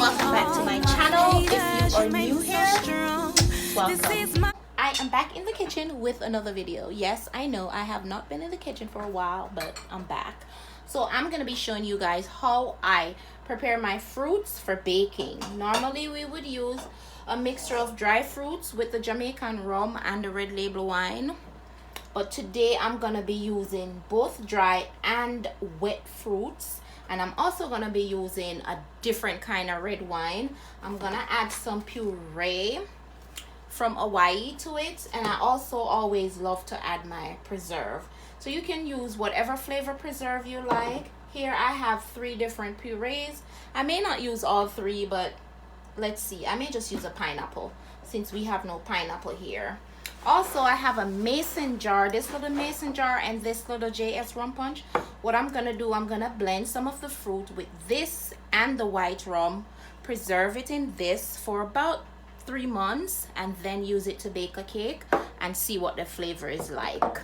Welcome back to my channel. If you are new here, welcome. I am back in the kitchen with another video. Yes, I know I have not been in the kitchen for a while, but I'm back. So I'm going to be showing you guys how I prepare my fruits for baking. Normally we would use a mixture of dry fruits with the Jamaican rum and the red label wine. But today I'm going to be using both dry and wet fruits. And I'm also going to be using a different kind of red wine. I'm going to add some puree from Hawaii to it. And I also always love to add my preserve. So you can use whatever flavor preserve you like. Here I have 3 different purees. I may not use all 3, but let's see. I may just use a pineapple since we have no pineapple here. Also, I have a mason jar, this little mason jar and this little JS rum punch. What I'm gonna do, I'm gonna blend some of the fruit with this and the white rum, preserve it in this for about 3 months, and then use it to bake a cake and see what the flavor is like.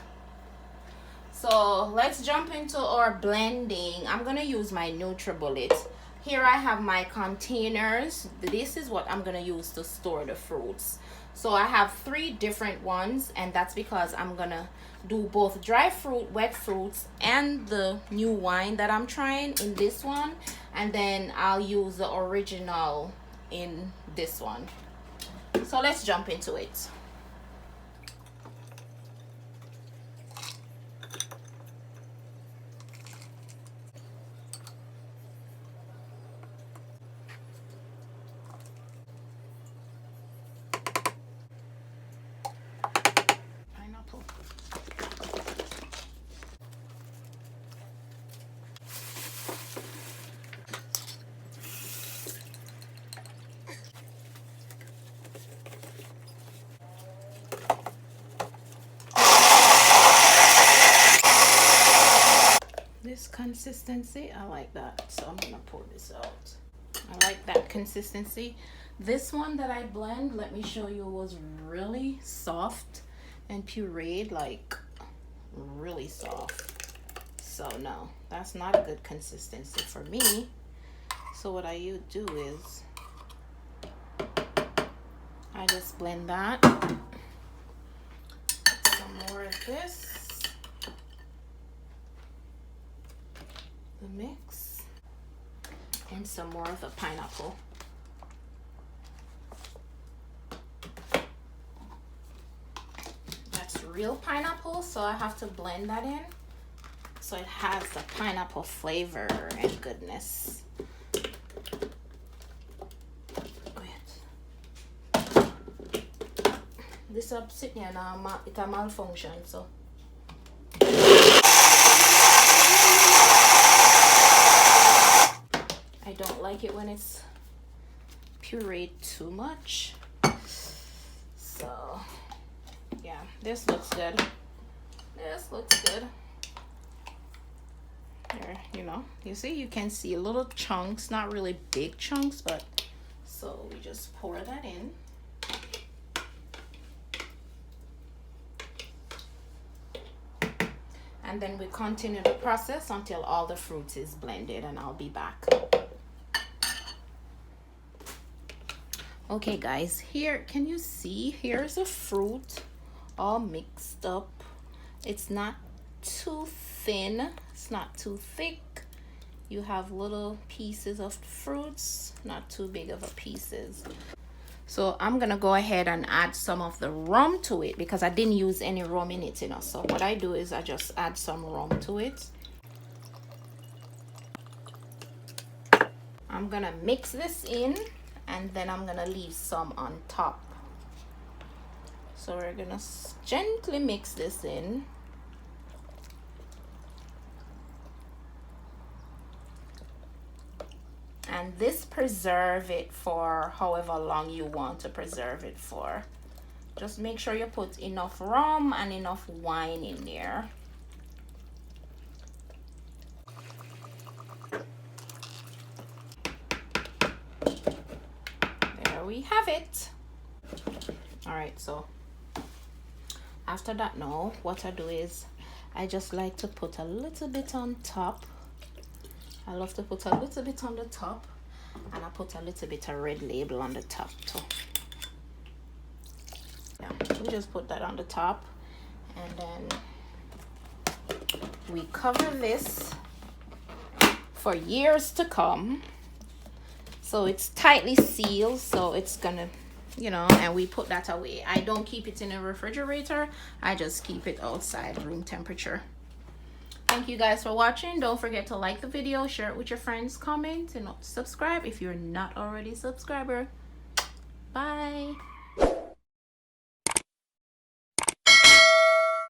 So let's jump into our blending. I'm gonna use my NutriBullet. Here I have my containers. This is what I'm gonna use to store the fruits. So I have 3 different ones, and that's because I'm gonna do both dry fruit, wet fruits, and the new wine that I'm trying in this one, and then I'll use the original in this one. So let's jump into it. Pineapple. This consistency, I like that, so I'm gonna pour this out. I like that consistency. This one that I blend, let me show you, was really soft and pureed, like really soft. So no, that's not a good consistency for me. So what I do is I just blend that. Some more of this. The mix, and some more of the pineapple. That's real pineapple, so I have to blend that in so it has the pineapple flavor and goodness. Wait. This up sitting here now, it a malfunction, so I don't like it when it's pureed too much. So yeah, this looks good. This looks good. There, you know, you see, you can see little chunks, not really big chunks, but so we just pour that in. And then we continue the process until all the fruit is blended, and I'll be back. Okay guys, here, can you see? Here's a fruit all mixed up. It's not too thin, it's not too thick. You have little pieces of fruits, not too big of a pieces. So I'm gonna go ahead and add some of the rum to it because I didn't use any rum in it, you know. So what I do is I just add some rum to it. I'm gonna mix this in, and then I'm gonna leave some on top. So we're gonna gently mix this in. And this preserve it for however long you want to preserve it for. Just make sure you put enough rum and enough wine in there. There we have it. All right, so after that, now what I do is I just like to put a little bit on top. I love to put a little bit on the top, And I put a little bit of red label on the top too. Yeah, we just put that on the top, and then we cover this for years to come. So it's tightly sealed, so it's gonna, you know, and we put that away. I don't keep it in a refrigerator. I just keep it outside, room temperature. Thank you guys for watching. Don't forget to like the video, share it with your friends, comment, and subscribe if you're not already a subscriber. Bye.